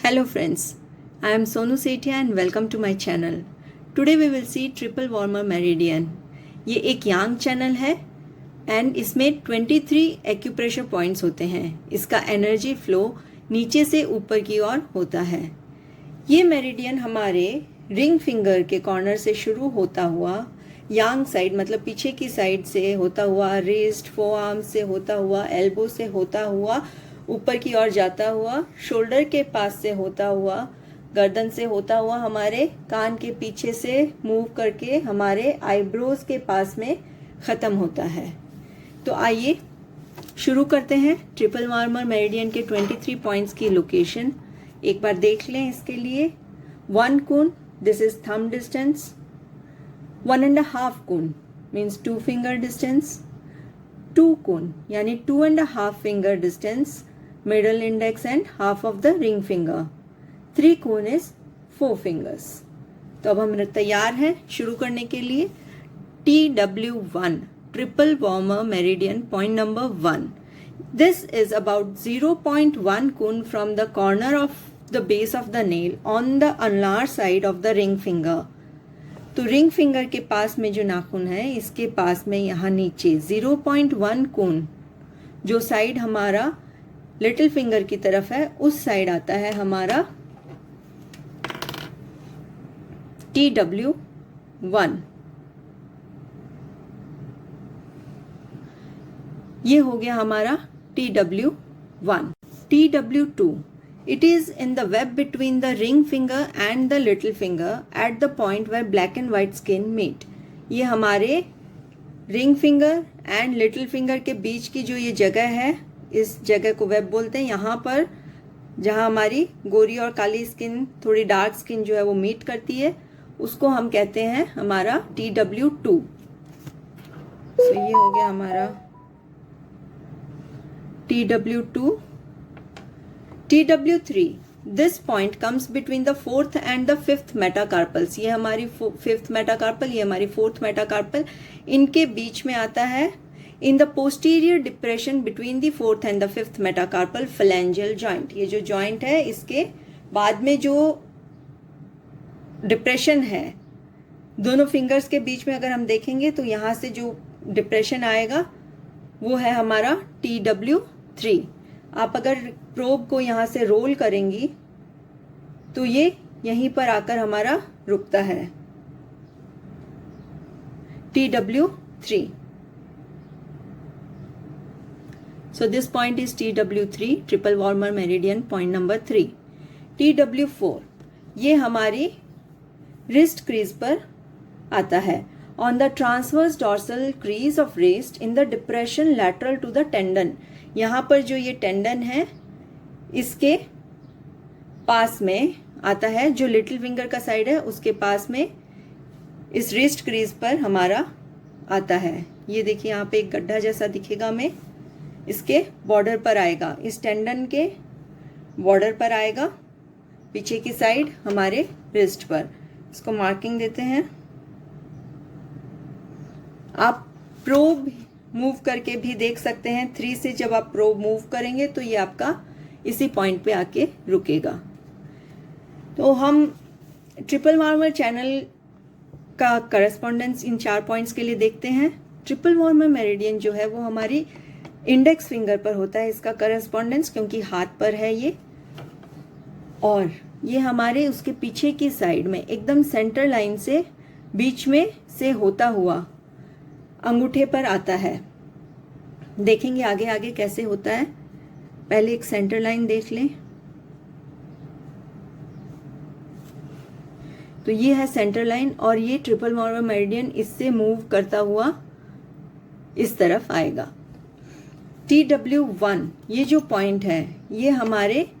Hello friends, I am Sonu Sethia and welcome to my channel. Today we will see triple warmer meridian. ये एक यांग channel है and इसमें 23 acupressure points होते हैं. इसका energy flow नीचे से ऊपर की ओर होता है. ये मेरिडियन हमारे रिंग फिंगर के कॉर्नर से शुरू होता हुआ यांग साइड मतलब पीछे की साइड से होता हुआ रिस्ट फोआर्म से होता हुआ एल्बो से होता हुआ ऊपर की ओर जाता हुआ शोल्डर के पास से होता हुआ गर्दन से होता हुआ हमारे कान के पीछे से मूव करके हमारे आईब्रोज के पास में ख़त्म होता है. तो आइए शुरू करते हैं. ट्रिपल वार्मर मेरिडियन के 23 पॉइंट्स की लोकेशन एक बार देख लें. इसके लिए 1 cun, this is thumb distance. 1.5 cun means 2 finger distance. 2 cun यानी 2.5 finger distance, middle index and half of the ring finger. 3 cone is 4 fingers. तो अब हम तैयार हैं शुरू करने के लिए. TW1 triple warmer meridian point number 1. This is about 0.1 cone from the corner of the base of the nail on the ulnar side of the ring finger. तो रिंग फिंगर के पास में जो नाखून है इसके पास में यहाँ नीचे 0.1 कोन जो साइड हमारा लिटिल फिंगर की तरफ है उस साइड आता है हमारा TW1. ये हो गया हमारा TW1. TW2 it is in the web between the ring finger and the little finger at the point where black and white skin meet. ये हमारे ring finger and little finger के बीच की जो ये जगह है इस जगह को वेब बोलते हैं. यहाँ पर जहाँ हमारी गोरी और काली स्किन थोड़ी डार्क स्किन जो है वो मीट करती है उसको हम कहते हैं हमारा TW2. तो ये हो गया हमारा TW2. TW3 this point comes between the 4th and the 5th metacarpals. ये हमारी 5th मेटाकार्पल, ये हमारी 4th मेटाकार्पल. इनके बीच में आता है in the posterior depression between the 4th and the 5th metacarpal phalangeal joint. ये जो जॉइंट है इसके बाद में जो डिप्रेशन है दोनों फिंगर्स के बीच में अगर हम देखेंगे तो यहाँ से जो डिप्रेशन आएगा वो है हमारा TW3. आप अगर प्रोब को यहाँ से रोल करेंगी तो ये यहीं पर आकर हमारा रुकता है TW3. So this point is TW3 triple warmer meridian point number 3. TW4 ये हमारी wrist crease पर आता है. On the transverse dorsal crease of wrist in the depression lateral to the tendon. यहाँ पर जो ये टेंडन है इसके पास में आता है. जो लिटिल फिंगर का साइड है उसके पास में इस रिस्ट क्रीज पर हमारा आता है. ये देखिए यहाँ पे एक गड्ढा जैसा दिखेगा हमें. इसके बॉर्डर पर आएगा, इस टेंडन के बॉर्डर पर आएगा पीछे की साइड हमारे रिस्ट पर. इसको मार्किंग देते हैं. आप प्रोब मूव करके भी देख सकते हैं. 3 से जब आप प्रोब मूव करेंगे तो ये आपका इसी पॉइंट पे आके रुकेगा. तो हम ट्रिपल वार्मर चैनल का करस्पॉन्डेंस इन 4 पॉइंट्स के लिए देखते हैं. ट्रिपल वार्मर मेरिडियन जो है वो हमारी इंडेक्स फिंगर पर होता है इसका करस्पॉन्डेंस क्योंकि हाथ पर है ये. और ये हमारे उसके पीछे की साइड में एकदम सेंटर लाइन से बीच में से होता हुआ अंगूठे पर आता है. देखेंगे आगे आगे कैसे होता है. पहले एक सेंटर लाइन देख लें. तो ये है सेंटर लाइन और ये ट्रिपल वार्मर मेरिडियन इससे मूव करता हुआ इस तरफ आएगा. TW1 ये जो पॉइंट है ये हमारे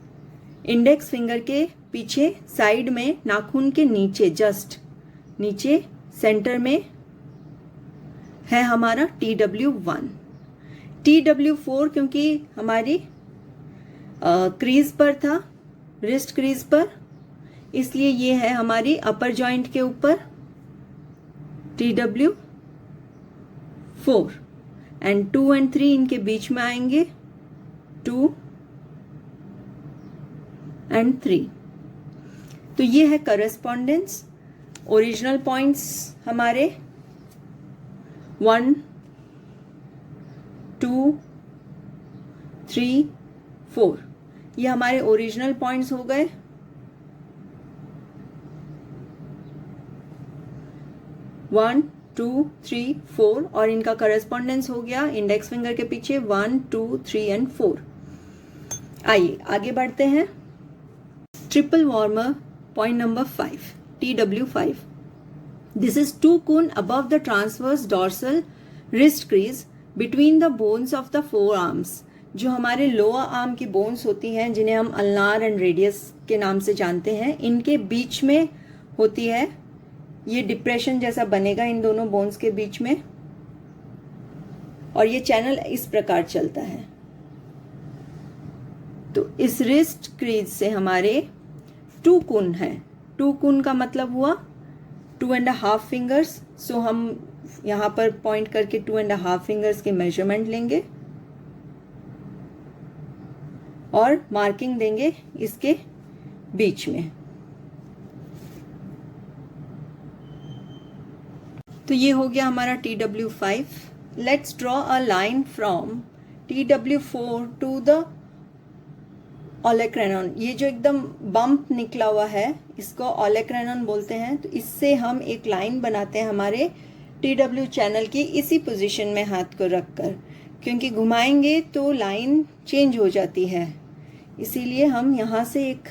इंडेक्स फिंगर के पीछे साइड में नाखून के नीचे जस्ट नीचे सेंटर में है हमारा TW1. TW4 क्योंकि हमारी क्रीज पर था, रिस्ट क्रीज पर, इसलिए ये है हमारी अपर जॉइंट के ऊपर TW4. एंड 2 and 3 इनके बीच में आएंगे. 2 एंड 3। तो ये है करस्पॉन्डेंस। ओरिजिनल पॉइंट्स हमारे 1 2 3 4, ये हमारे ओरिजिनल पॉइंट्स हो गए। 1 2 3 4 और इनका करस्पॉन्डेंस हो गया इंडेक्स फिंगर के पीछे 1 2 3 एंड 4। आइए आगे बढ़ते हैं। Triple warmer point number 5, TW5। This is 2 cone above the transverse dorsal wrist crease between the bones of the four arms. जो हमारे लोअर आर्म की बोन्स होती हैं, जिन्हें हम अल्नार एंड रेडियस के नाम से जानते हैं, इनके बीच में होती है। ये डिप्रेशन जैसा बनेगा इन दोनों बोन्स के बीच में, और ये चैनल इस प्रकार चलता है। तो इस रिस्ट क्रीज से हमारे 2 कोन है। 2 कोन का मतलब हुआ 2.5 फिंगर्स। सो हम यहां पर पॉइंट करके 2.5 फिंगर्स के मेजरमेंट लेंगे और मार्किंग देंगे इसके बीच में। तो ये हो गया हमारा TW5। Let's draw a line from TW4 to the olecranon. ये जो एकदम बम्प निकला हुआ है, इसको ओलेक्रेनॉन बोलते हैं। तो इससे हम एक लाइन बनाते हैं हमारे TW चैनल की, इसी पोजीशन में हाथ को रखकर, क्योंकि घुमाएंगे तो लाइन चेंज हो जाती है। इसीलिए हम यहाँ से एक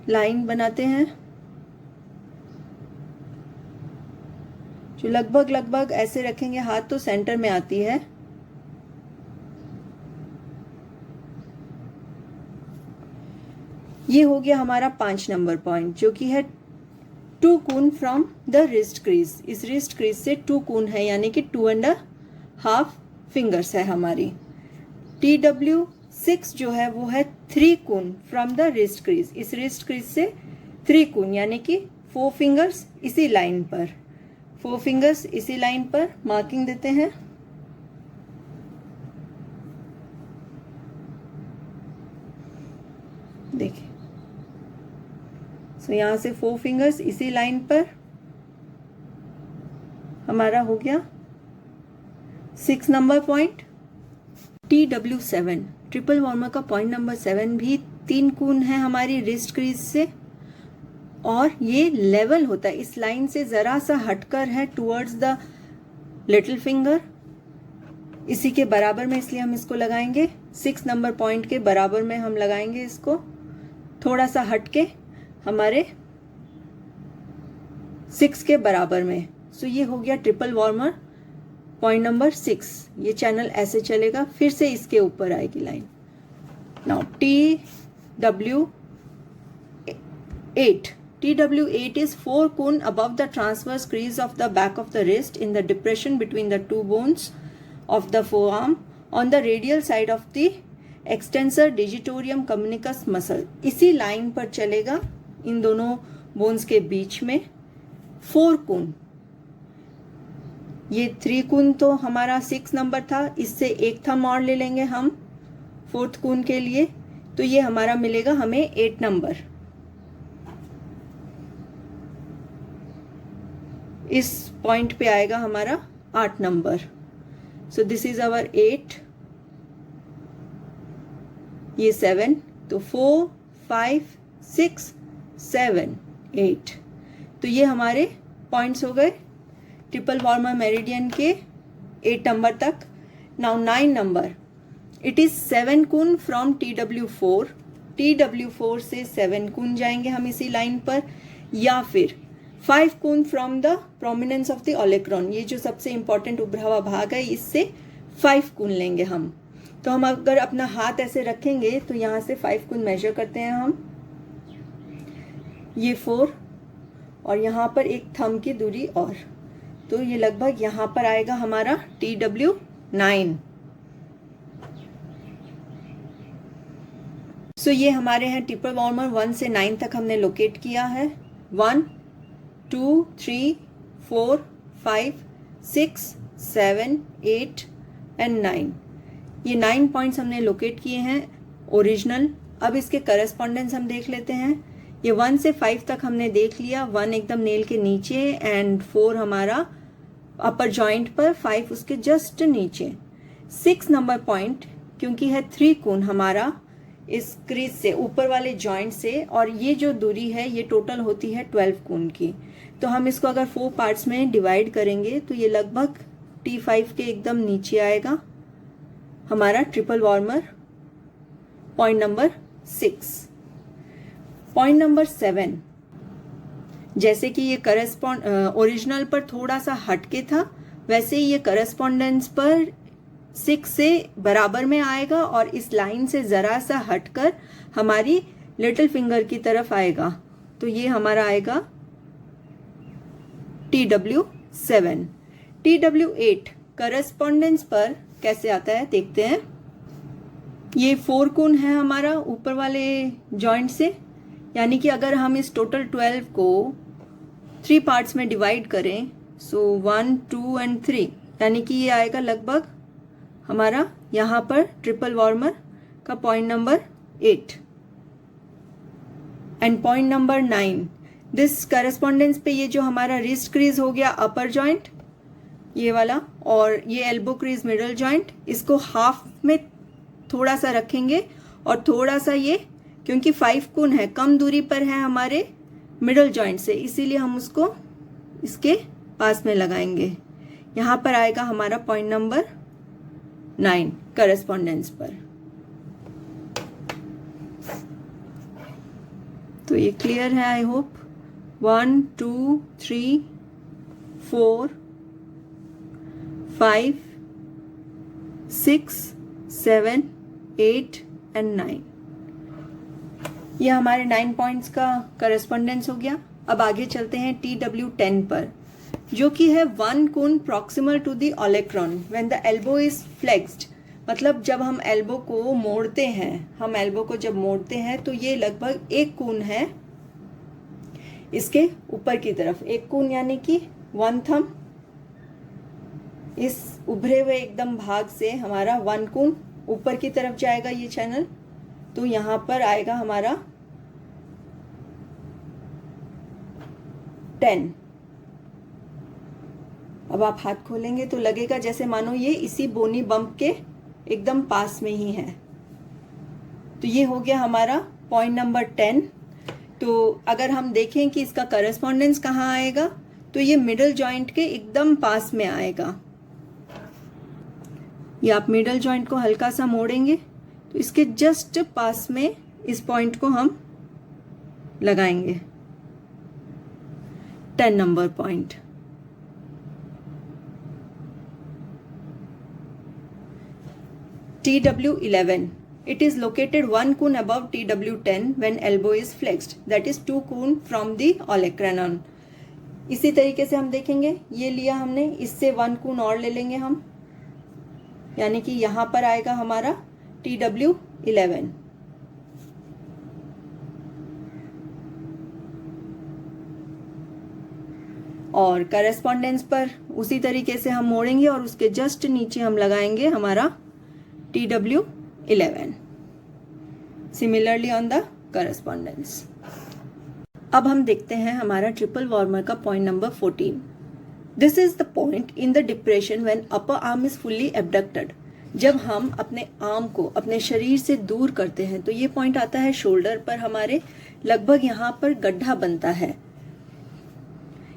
लाइन बनाते हैं जो लगभग ऐसे रखेंगे हाथ तो सेंटर में आती है। ये हो गया हमारा 5 नंबर पॉइंट, जो कि है 2 कोन फ्रॉम द रिस्ट क्रीज। इस रिस्ट क्रीज से 2 कोन है, यानी कि 2.5 फिंगर्स है हमारी। TW6 जो है वो है 3 कोन फ्रॉम द रिस्ट क्रीज। इस रिस्ट क्रीज से 3 कोन, यानी कि 4 फिंगर्स इसी लाइन पर, 4 फिंगर्स इसी लाइन पर मार्किंग देते हैं। देखिए, सो यहां से 4 फिंगर्स इसी लाइन पर हमारा हो गया 6 number point. TW7 triple warmer का पॉइंट नंबर 7 भी 3 कोन है हमारी रिस्ट क्रीज से, और ये लेवल होता है, इस लाइन से जरा सा हटकर है टुवर्ड्स द लिटिल फिंगर, इसी के बराबर में, इसलिए हम इसको लगाएंगे 6 नंबर पॉइंट के बराबर में हम लगाएंगे इसको, थोड़ा सा हटके हमारे 6 के बराबर में। सो ये हो गया ट्रिपल वार्मर पॉइंट नंबर 6। ये चैनल ऐसे चलेगा, फिर से इसके ऊपर आएगी line. Now TW8 is 4 cone above the transverse crease of the back of the wrist in the depression between the 2 bones of the forearm on the radial side of the extensor digitorum communicus muscle। इसी line पर चलेगा इन दोनों bones के बीच में 4 कोन। ये 3 कोन तो हमारा 6 number था, इससे एक थंब और ले लेंगे हम 4th कोन के लिए, तो ये हमारा मिलेगा हमें 8 नंबर। इस पॉइंट पे आएगा हमारा 8 number. So this is our 8, ये 7, तो 4 5 6 7 8। तो ये हमारे पॉइंट्स हो गए ट्रिपल वार्मर मेरिडियन के 8 नंबर तक। Now 9 number, it is 7 cone from TW4। TW4 से 7 कोन जाएंगे हम इसी लाइन पर, या फिर 5 cun from the prominence of the olecranon. ये जो सबसे इंपॉर्टेंट उभरा हुआ भाग है, इससे 5 कोन लेंगे हम। तो हम अगर अपना हाथ ऐसे रखेंगे तो यहाँ से 5 कोन मेजर करते हैं हम, ये 4, और यहाँ पर एक थंब की दूरी और, तो ये लगभग यहाँ पर आएगा हमारा TW9। सो ये हमारे हैं ट्रिपल वार्मर 1 से 9 तक हमने लोकेट किया है। 1 2 3 4 5 6 7 8 एंड 9। ये 9 पॉइंट्स हमने लोकेट किए हैं ओरिजिनल अब इसके करस्पॉन्डेंस हम देख लेते हैं। ये 1 से 5 तक हमने देख लिया, 1 एकदम नेल के नीचे एंड 4 हमारा अपर जॉइंट पर, 5 उसके जस्ट नीचे। 6 नंबर पॉइंट क्योंकि है 3 कोण हमारा इस क्रीज से ऊपर वाले जॉइंट से, और ये जो दूरी है ये टोटल होती है 12 कोण की। तो हम इसको अगर 4 पार्ट्स में डिवाइड करेंगे तो ये लगभग T5 के एकदम नीचे आएगा हमारा triple warmer. Point number 6। Point number 7, जैसे कि ये ओरिजिनल पर थोड़ा सा हटके था, वैसे ही ये करस्पॉन्डेंस पर 6 से बराबर में आएगा और इस लाइन से जरा सा हटकर हमारी लिटिल फिंगर की तरफ आएगा। तो ये हमारा आएगा TW7। TW8 करस्पॉन्डेंस पर कैसे आता है देखते हैं। ये 4 कोण है हमारा ऊपर वाले जॉइंट से, यानी कि अगर हम इस टोटल 12 को 3 पार्ट्स में डिवाइड करें, सो 1, 2 एंड 3, यानी कि ये आएगा लगभग हमारा यहाँ पर ट्रिपल वार्मर का point number 8। And point number 9, this correspondence पे ये जो हमारा रिस्ट क्रीज हो गया अपर जॉइंट ये वाला, और ये एल्बो क्रीज मिडल जॉइंट, इसको हाफ में थोड़ा सा रखेंगे और थोड़ा सा ये, क्योंकि 5 कोण है कम दूरी पर है हमारे मिडल जॉइंट से, इसीलिए हम उसको इसके पास में लगाएंगे। यहाँ पर आएगा हमारा पॉइंट नंबर 9 करस्पॉन्डेंस पर। तो ये क्लियर है आई होप। 1, 2, 3, 4, 5, 6, 7, 8 एंड 9। ये हमारे 9 पॉइंट्स का करस्पॉन्डेंस हो गया। अब आगे चलते हैं TW10 पर, जो कि है 1 cun proximal to the olecranon when the elbow is flexed. मतलब जब हम एल्बो को मोड़ते हैं, तो ये लगभग 1 कोण है इसके ऊपर की तरफ। 1 कोण यानी कि 1 थंब, इस उभरे हुए एकदम भाग से हमारा 1 कोण ऊपर की तरफ जाएगा ये चैनल। तो यहाँ पर आएगा हमारा 10। अब आप हाथ खोलेंगे तो लगेगा जैसे मानो ये इसी बोनी बम्प के एकदम पास में ही है। तो ये हो गया हमारा पॉइंट नंबर 10। तो अगर हम देखें कि इसका करस्पॉन्डेंस कहाँ आएगा, तो ये मिडल जॉइंट के एकदम पास में आएगा। ये आप मिडल जॉइंट को हल्का सा मोड़ेंगे तो इसके जस्ट पास में इस पॉइंट को हम लगाएंगे, 10 number point. TW11, it is located 1 कोण above TW10 when elbow is flexed, that is 2 कोण from the olecranon। इसी तरीके से हम देखेंगे, ये लिया हमने, इससे 1 कोण और ले लेंगे हम, यानी कि यहां पर आएगा हमारा TW11। और करस्पॉन्डेंस पर उसी तरीके से हम मोड़ेंगे और उसके जस्ट नीचे हम लगाएंगे हमारा TW11, similarly on the correspondence. अब हम देखते हैं हमारा ट्रिपल वार्मर का point number 14। This is the point in the depression when upper arm is fully abducted. जब हम अपने आर्म को अपने शरीर से दूर करते हैं तो ये पॉइंट आता है शोल्डर पर हमारे, लगभग यहाँ पर गड्ढा बनता है।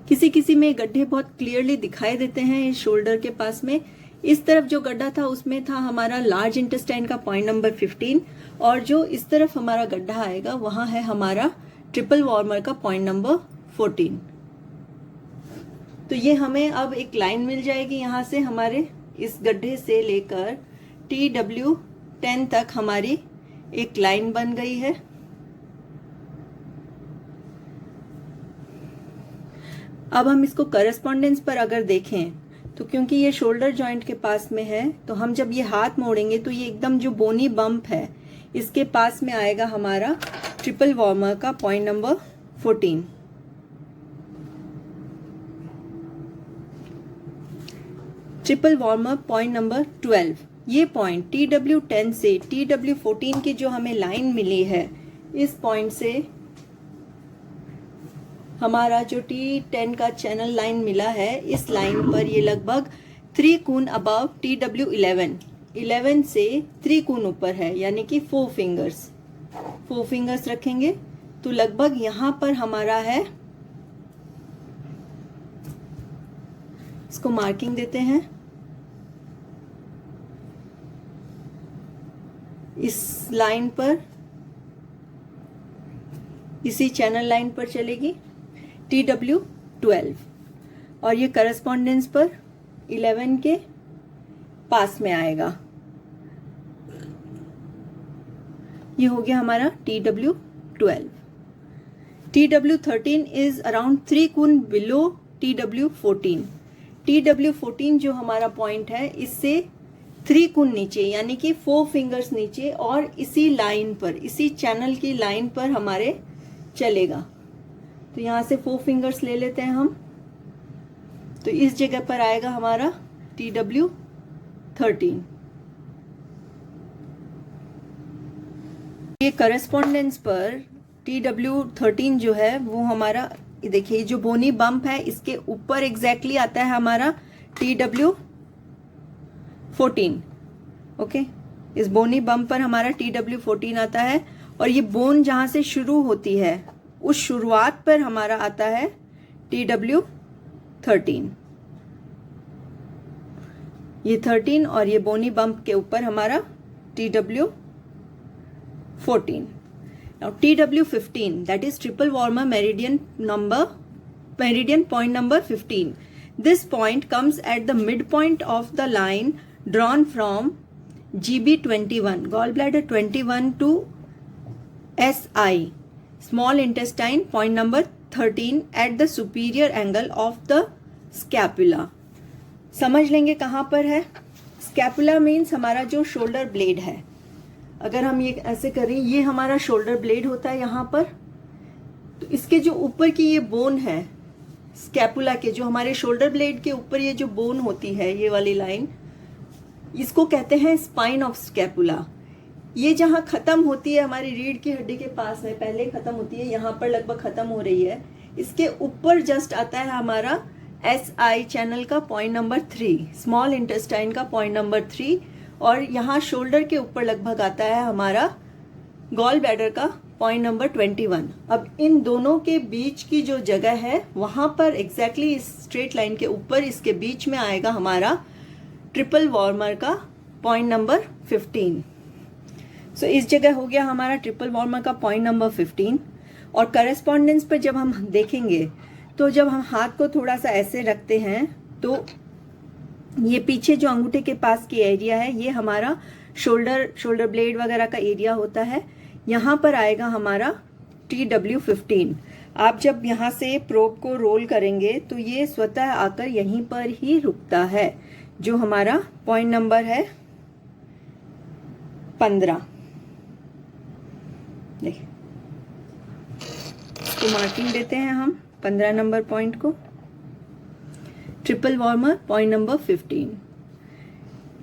किसी किसी में गड्ढे बहुत क्लियरली दिखाई देते हैं इस शोल्डर के पास में। इस तरफ जो गड्ढा था उसमें था हमारा लार्ज इंटेस्टाइन का पॉइंट नंबर 15, और जो इस तरफ हमारा गड्ढा आएगा वहां है हमारा ट्रिपल वार्मर का पॉइंट नंबर 14। तो ये हमें अब एक लाइन मिल जाएगी यहाँ से, हमारे इस गड्ढे से लेकर TW10 तक हमारी एक लाइन बन गई है। अब हम इसको करस्पॉन्डेंस पर अगर देखें तो क्योंकि ये शोल्डर जॉइंट के पास में है, तो हम जब ये हाथ मोड़ेंगे तो ये एकदम जो बोनी बम्प है इसके पास में आएगा हमारा ट्रिपल वार्मर का point number 14। Triple warmer point number 12, ये पॉइंट TW10 से TW14 की जो हमें लाइन मिली है, इस पॉइंट से हमारा जो T10 का चैनल लाइन मिला है, इस लाइन पर ये लगभग 3 कून अबव TW11, 11 से 3 कून ऊपर है, यानी कि 4 फिंगर्स रखेंगे तो लगभग यहाँ पर हमारा है। इसको मार्किंग देते हैं। इस लाइन पर, इसी चैनल लाइन पर चलेगी TW12 और ये करस्पॉन्डेंस पर 11 के पास में आएगा। ये हो गया हमारा TW12। TW13 is around 3 Coons below TW14। TW14 जो हमारा पॉइंट है, इससे 3 कून नीचे, यानी कि 4 फिंगर्स नीचे, और इसी लाइन पर, इसी चैनल की लाइन पर हमारे चलेगा। तो यहां से 4 फिंगर्स ले लेते हैं हम, तो इस जगह पर आएगा हमारा TW13। ये करस्पॉन्डेंस पर TW13 जो है वो हमारा, देखिए जो बोनी बम्प है इसके ऊपर एग्जैक्टली आता है हमारा TW14। ओके, इस बोनी बम्प पर हमारा TW14 आता है, और ये बोन जहां से शुरू होती है उस शुरुआत पर हमारा आता है TW13। ये 13 और ये बोनी बम्प के ऊपर हमारा TW14। Now TW15, that is triple warmer meridian point number 15. This point comes at the midpoint of the line drawn from GB21, gallbladder 21 to SI, small intestine, point number 13 at the superior angle of the scapula. समझ लेंगे कहाँ पर है। Scapula means हमारा जो shoulder blade है। अगर हम ये ऐसे करें, ये हमारा शोल्डर ब्लेड होता है यहाँ पर, तो इसके जो ऊपर की ये बोन है स्कैपुला के, जो हमारे शोल्डर ब्लेड के ऊपर ये जो बोन होती है, ये वाली लाइन, इसको कहते हैं स्पाइन ऑफ स्कैपुला। ये जहाँ खत्म होती है हमारी रीढ़ की हड्डी के पास में, पहले खत्म होती है, यहाँ पर लगभग खत्म हो रही है, इसके ऊपर जस्ट आता है हमारा SI चैनल का पॉइंट नंबर 3, स्मॉल इंटेस्टाइन का पॉइंट नंबर 3, और यहाँ शोल्डर के ऊपर लगभग आता है हमारा गॉल ब्लैडर का पॉइंट नंबर 21। अब इन दोनों के बीच की जो जगह है, वहाँ पर एग्जैक्टली इस स्ट्रेट लाइन के ऊपर इसके बीच में आएगा हमारा ट्रिपल वार्मर का पॉइंट नंबर 15। सो इस जगह हो गया हमारा ट्रिपल वार्मर का पॉइंट नंबर 15। और करस्पॉन्डेंस पर जब हम देखेंगे, तो जब हम हाथ को थोड़ा सा ऐसे रखते हैं, तो ये पीछे जो अंगूठे के पास की एरिया है, ये हमारा शोल्डर ब्लेड वगैरह का एरिया होता है। यहाँ पर आएगा हमारा TW15। आप जब यहाँ से प्रोब को रोल करेंगे तो ये स्वतः आकर यहीं पर ही रुकता है, जो हमारा पॉइंट नंबर है 15। देखिए, इसको मार्किंग देते हैं हम 15 नंबर पॉइंट को। Triple warmer point number 15।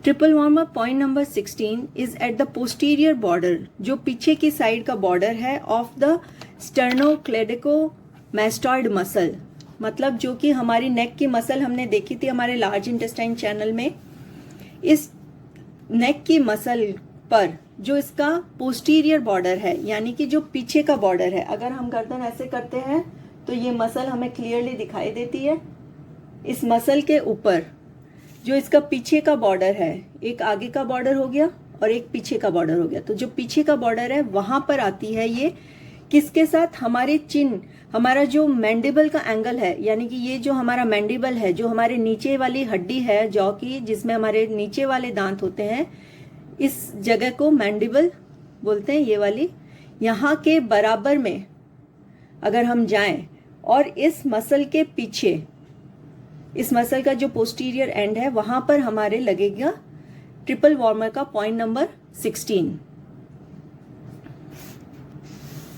Triple warmer point number 16 is at the posterior border, जो पीछे की साइड का बॉर्डर है ऑफ द स्टर्नोक्लेडिकोमास्टॉइड मसल, मतलब जो कि हमारी नेक की मसल हमने देखी थी हमारे लार्ज इंटेस्टाइन चैनल में। इस नेक की मसल पर जो इसका पोस्टीरियर बॉर्डर है, यानी कि जो पीछे का बॉर्डर है, अगर हम गर्दन ऐसे करते हैं तो ये मसल हमें क्लियरली दिखाई देती है। इस मसल के ऊपर जो इसका पीछे का बॉर्डर है, एक आगे का बॉर्डर हो गया और एक पीछे का बॉर्डर हो गया, तो जो पीछे का बॉर्डर है वहां पर आती है ये, किसके साथ, हमारे चिन, हमारा जो मैंडिबल का एंगल है, यानी कि ये जो हमारा मैंडिबल है, जो हमारे नीचे वाली हड्डी है जॉ की, जिसमें हमारे नीचे वाले दांत होते हैं, इस जगह को मैंडिबल बोलते हैं, ये वाली। यहाँ के बराबर में अगर हम जाएं और इस मसल के पीछे, इस मसल का जो पोस्टीरियर एंड है, वहां पर हमारे लगेगा ट्रिपल वार्मर का पॉइंट नंबर 16।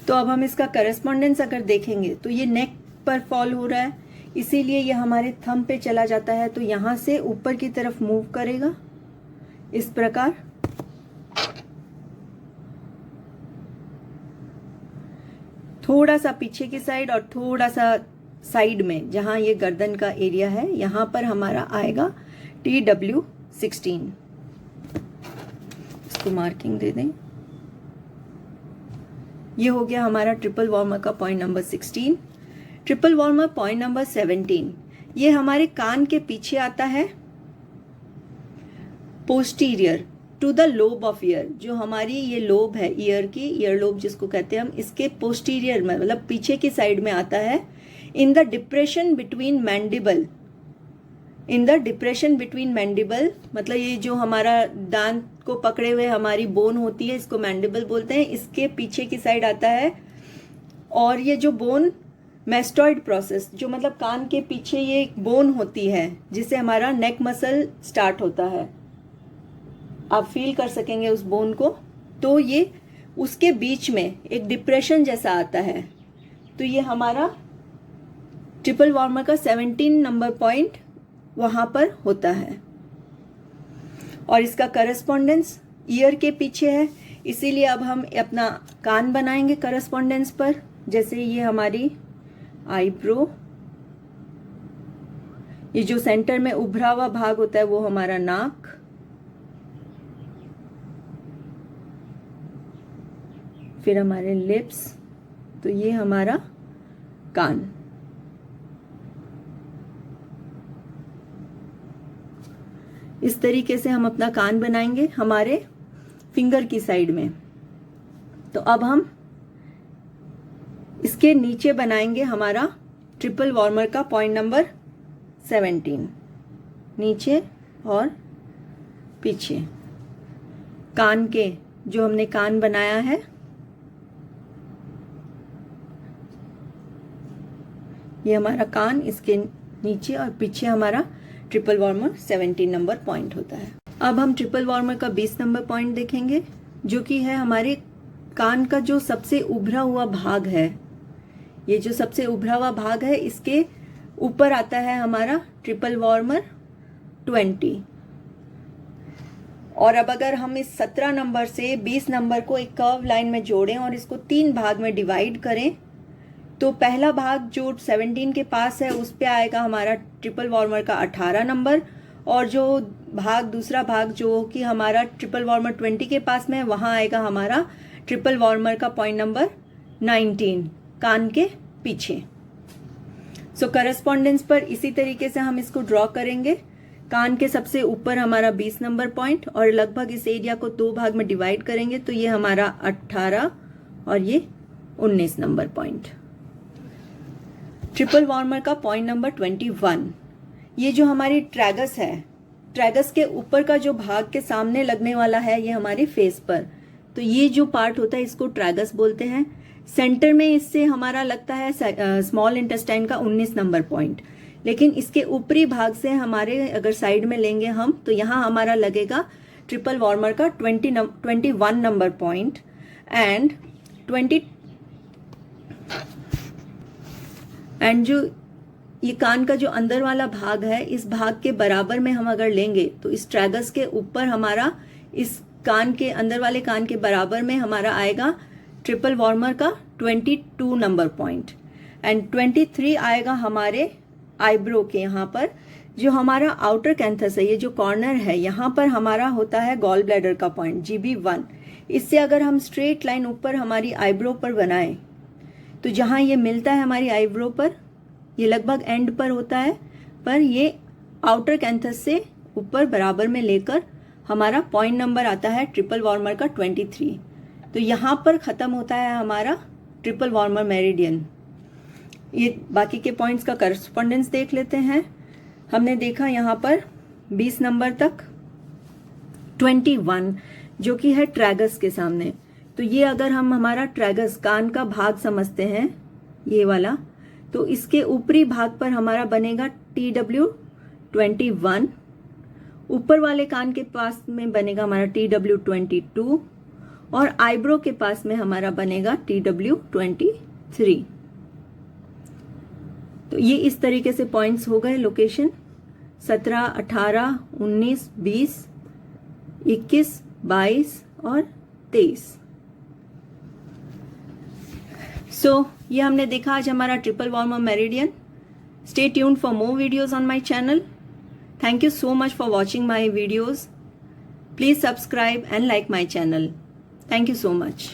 तो अब हम इसका करस्पॉन्डेंस अगर देखेंगे तो ये नेक पर फॉल हो रहा है, इसीलिए ये हमारे थंब पे चला जाता है, तो यहां से ऊपर की तरफ मूव करेगा, इस प्रकार। थोड़ा सा पीछे की साइड और थोड़ा सा साइड में जहां ये गर्दन का एरिया है, यहां पर हमारा आएगा TW16। इसको मार्किंग दे दें। ये हो गया हमारा ट्रिपल वार्मर का point number 16। Triple warmer point number 17, ये हमारे कान के पीछे आता है, posterior to the lobe of ear. जो हमारी ये लोब है ईयर की, ईयर लोब जिसको कहते हैं हम, इसके पोस्टीरियर में मतलब पीछे की साइड में आता है। In the depression between mandible, in the depression between mandible मतलब ये जो हमारा दांत को पकड़े हुए हमारी बोन होती है, इसको मैंडिबल बोलते हैं, इसके पीछे की साइड आता है। और ये जो बोन मैस्टॉइड प्रोसेस, जो मतलब कान के पीछे ये एक बोन होती है जिससे हमारा नेक मसल स्टार्ट होता है, आप फील कर सकेंगे उस बोन को। तो ये उसके बीच में एक डिप्रेशन जैसा आता है। तो ये हमारा ट्रिपल वार्मर का 17 नंबर पॉइंट वहां पर होता है। और इसका करस्पॉन्डेंस ईयर के पीछे है, इसीलिए अब हम अपना कान बनाएंगे करस्पॉन्डेंस पर। जैसे ये हमारी आईब्रो, ये जो सेंटर में उभरा हुआ भाग होता है वो हमारा नाक, फिर हमारे लिप्स, तो ये हमारा कान। इस तरीके से हम अपना कान बनाएंगे हमारे फिंगर की साइड में। तो अब हम इसके नीचे बनाएंगे हमारा ट्रिपल वार्मर का पॉइंट नंबर 17, नीचे और पीछे कान के, जो हमने कान बनाया है, ये हमारा कान, इसके नीचे और पीछे हमारा ट्रिपल वार्मर 17 नंबर पॉइंट होता है। अब हम ट्रिपल वार्मर का 20 नंबर पॉइंट देखेंगे, जो कि है हमारे कान का जो सबसे उभरा हुआ भाग है। ये जो सबसे उभरा हुआ भाग है, इसके ऊपर आता है हमारा ट्रिपल वार्मर 20। और अब अगर हम इस 17 नंबर से 20 नंबर को एक कर्व लाइन में जोड़ें और इसको 3 भाग में डिवाइड करें, तो पहला भाग जो 17 के पास है उस पे आएगा हमारा ट्रिपल वार्मर का 18 नंबर, और जो दूसरा भाग जो कि हमारा ट्रिपल वार्मर 20 के पास में है, वहां आएगा हमारा ट्रिपल वार्मर का पॉइंट नंबर 19 कान के पीछे। सो करस्पॉन्डेंस पर इसी तरीके से हम इसको ड्रॉ करेंगे। कान के सबसे ऊपर हमारा 20 नंबर पॉइंट, और लगभग इस एरिया को 2 भाग में डिवाइड करेंगे तो ये हमारा 18 और ये 19 नंबर पॉइंट। ट्रिपल वार्मर का पॉइंट नंबर 21, ये जो हमारी ट्रैगस है, ट्रैगस के ऊपर का जो भाग के सामने लगने वाला है ये हमारे फेस पर, तो ये जो पार्ट होता है इसको ट्रैगस बोलते हैं। सेंटर में इससे हमारा लगता है स्मॉल इंटेस्टाइन का 19 नंबर पॉइंट, लेकिन इसके ऊपरी भाग से हमारे अगर साइड में लेंगे हम, तो यहाँ हमारा लगेगा ट्रिपल वार्मर का 21 नंबर पॉइंट एंड जो ये कान का जो अंदर वाला भाग है, इस भाग के बराबर में हम अगर लेंगे तो इस ट्रैगस के ऊपर हमारा, इस कान के अंदर वाले कान के बराबर में हमारा आएगा ट्रिपल वार्मर का 22 नंबर पॉइंट, एंड 23 आएगा हमारे आईब्रो के यहाँ पर। जो हमारा आउटर कैंथस है, ये जो कॉर्नर है, यहाँ पर हमारा होता है गॉल ब्लैडर का पॉइंट GB1। इससे अगर हम स्ट्रेट लाइन ऊपर हमारी आईब्रो पर बनाएं, तो जहाँ ये मिलता है हमारी आईब्रो पर, ये लगभग एंड पर होता है, पर ये आउटर कैंथस से ऊपर बराबर में लेकर हमारा पॉइंट नंबर आता है ट्रिपल वार्मर का 23। तो यहाँ पर ख़त्म होता है हमारा ट्रिपल वार्मर मेरिडियन। ये बाकी के पॉइंट्स का करस्पॉन्डेंस देख लेते हैं। हमने देखा यहाँ पर 20 नंबर तक, 21 जो कि है ट्रैगस के सामने। तो ये अगर हम हमारा ट्रैगस कान का भाग समझते हैं, ये वाला, तो इसके ऊपरी भाग पर हमारा बनेगा TW21, ऊपर वाले कान के पास में बनेगा हमारा TW22, और आईब्रो के पास में हमारा बनेगा TW23। तो ये इस तरीके से पॉइंट्स हो गए लोकेशन 17, 18, 19, 20। 21, 22 और 23। ये हमने देखा आज हमारा triple warmer meridian. Stay tuned for more videos on my channel. Thank you so much for watching my videos. Please subscribe and like my channel. Thank you so much.